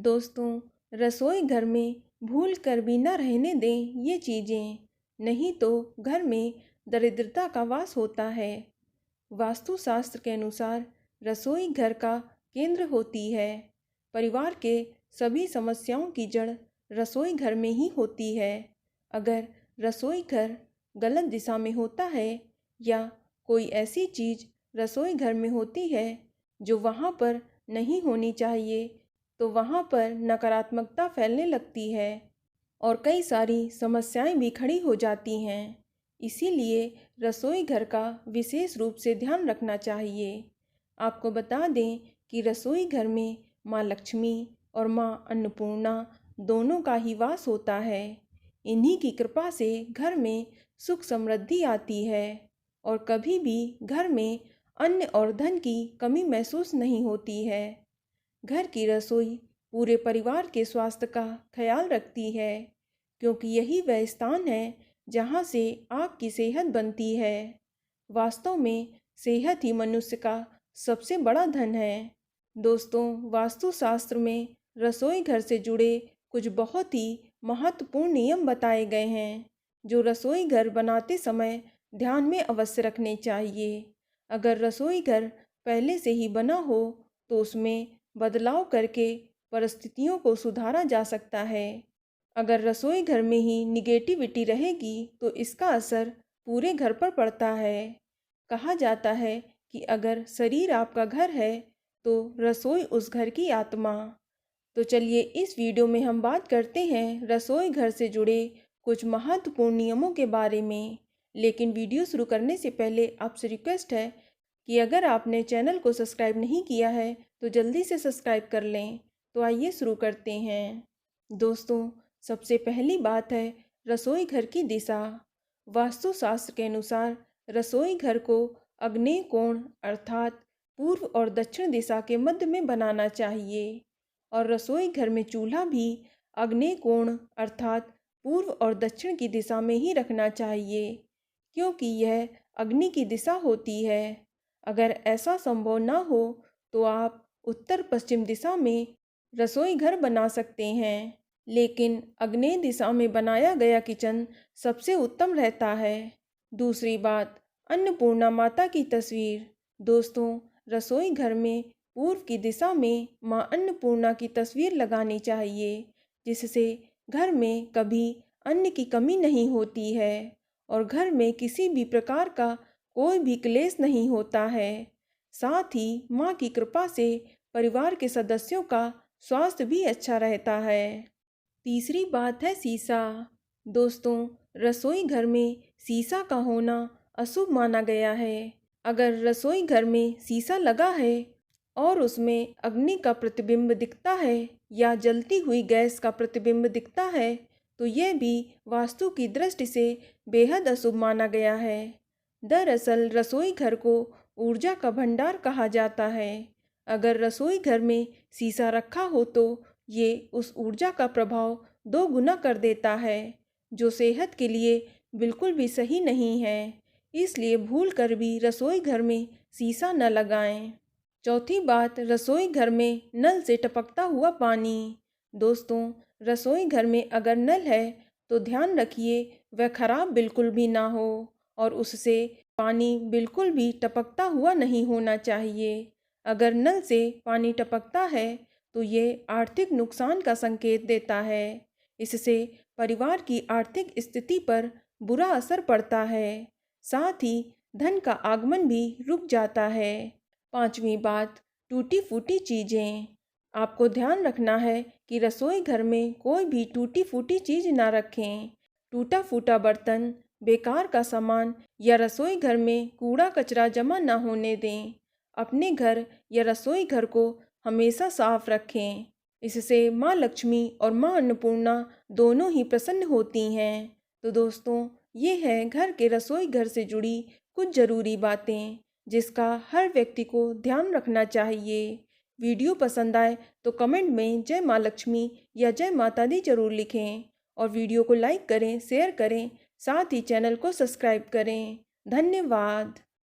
दोस्तों, रसोई घर में भूल कर भी न रहने दें ये चीज़ें, नहीं तो घर में दरिद्रता का वास होता है। वास्तुशास्त्र के अनुसार रसोई घर का केंद्र होती है। परिवार के सभी समस्याओं की जड़ रसोई घर में ही होती है। अगर रसोई घर गलत दिशा में होता है या कोई ऐसी चीज़ रसोई घर में होती है जो वहाँ पर नहीं होनी चाहिए, तो वहाँ पर नकारात्मकता फैलने लगती है और कई सारी समस्याएं भी खड़ी हो जाती हैं। इसीलिए रसोई घर का विशेष रूप से ध्यान रखना चाहिए। आपको बता दें कि रसोई घर में माँ लक्ष्मी और माँ अन्नपूर्णा दोनों का ही वास होता है। इन्हीं की कृपा से घर में सुख समृद्धि आती है और कभी भी घर में अन्न और धन की कमी महसूस नहीं होती है। घर की रसोई पूरे परिवार के स्वास्थ्य का ख्याल रखती है, क्योंकि यही वह स्थान है जहाँ से आपकी सेहत बनती है। वास्तव में सेहत ही मनुष्य का सबसे बड़ा धन है। दोस्तों, वास्तुशास्त्र में रसोई घर से जुड़े कुछ बहुत ही महत्वपूर्ण नियम बताए गए हैं, जो रसोई घर बनाते समय ध्यान में अवश्य रखने चाहिए। अगर रसोई घर पहले से ही बना हो तो उसमें बदलाव करके परिस्थितियों को सुधारा जा सकता है। अगर रसोई घर में ही निगेटिविटी रहेगी तो इसका असर पूरे घर पर पड़ता है। कहा जाता है कि अगर शरीर आपका घर है तो रसोई उस घर की आत्मा। तो चलिए इस वीडियो में हम बात करते हैं रसोई घर से जुड़े कुछ महत्वपूर्ण नियमों के बारे में। लेकिन वीडियो शुरू करने से पहले आपसे रिक्वेस्ट है कि अगर आपने चैनल को सब्सक्राइब नहीं किया है तो जल्दी से सब्सक्राइब कर लें। तो आइए शुरू करते हैं। दोस्तों, सबसे पहली बात है रसोई घर की दिशा। वास्तुशास्त्र के अनुसार रसोई घर को आग्नेय कोण अर्थात पूर्व और दक्षिण दिशा के मध्य में बनाना चाहिए और रसोई घर में चूल्हा भी आग्नेय कोण अर्थात पूर्व और दक्षिण की दिशा में ही रखना चाहिए, क्योंकि यह अग्नि की दिशा होती है। अगर ऐसा संभव ना हो तो आप उत्तर पश्चिम दिशा में रसोई घर बना सकते हैं, लेकिन आग्नेय दिशा में बनाया गया किचन सबसे उत्तम रहता है। दूसरी बात, अन्नपूर्णा माता की तस्वीर। दोस्तों, रसोई घर में पूर्व की दिशा में माँ अन्नपूर्णा की तस्वीर लगानी चाहिए, जिससे घर में कभी अन्न की कमी नहीं होती है और घर में किसी भी प्रकार का कोई भी क्लेश नहीं होता है। साथ ही माँ की कृपा से परिवार के सदस्यों का स्वास्थ्य भी अच्छा रहता है। तीसरी बात है शीशा। दोस्तों, रसोई घर में शीशा का होना अशुभ माना गया है। अगर रसोई घर में शीशा लगा है और उसमें अग्नि का प्रतिबिंब दिखता है या जलती हुई गैस का प्रतिबिंब दिखता है तो यह भी वास्तु की दृष्टि से बेहद अशुभ माना गया है। दरअसल रसोई घर को ऊर्जा का भंडार कहा जाता है। अगर रसोई घर में शीशा रखा हो तो ये उस ऊर्जा का प्रभाव 2 गुना कर देता है, जो सेहत के लिए बिल्कुल भी सही नहीं है। इसलिए भूल कर भी रसोई घर में शीशा न लगाएं। चौथी बात, रसोई घर में नल से टपकता हुआ पानी। दोस्तों, रसोई घर में अगर नल है तो ध्यान रखिए वह खराब बिल्कुल भी ना हो और उससे पानी बिल्कुल भी टपकता हुआ नहीं होना चाहिए। अगर नल से पानी टपकता है तो ये आर्थिक नुकसान का संकेत देता है। इससे परिवार की आर्थिक स्थिति पर बुरा असर पड़ता है। साथ ही धन का आगमन भी रुक जाता है। पांचवी बात, टूटी फूटी चीज़ें। आपको ध्यान रखना है कि रसोई घर में कोई भी टूटी फूटी चीज़ ना रखें। टूटा फूटा बर्तन, बेकार का सामान या रसोई घर में कूड़ा कचरा जमा ना होने दें। अपने घर या रसोई घर को हमेशा साफ रखें। इससे माँ लक्ष्मी और माँ अन्नपूर्णा दोनों ही प्रसन्न होती हैं। तो दोस्तों, ये है घर के रसोई घर से जुड़ी कुछ ज़रूरी बातें जिसका हर व्यक्ति को ध्यान रखना चाहिए। वीडियो पसंद आए तो कमेंट में जय माँ लक्ष्मी या जय माता दी जरूर लिखें और वीडियो को लाइक करें, शेयर करें, साथ ही चैनल को सब्सक्राइब करें। धन्यवाद।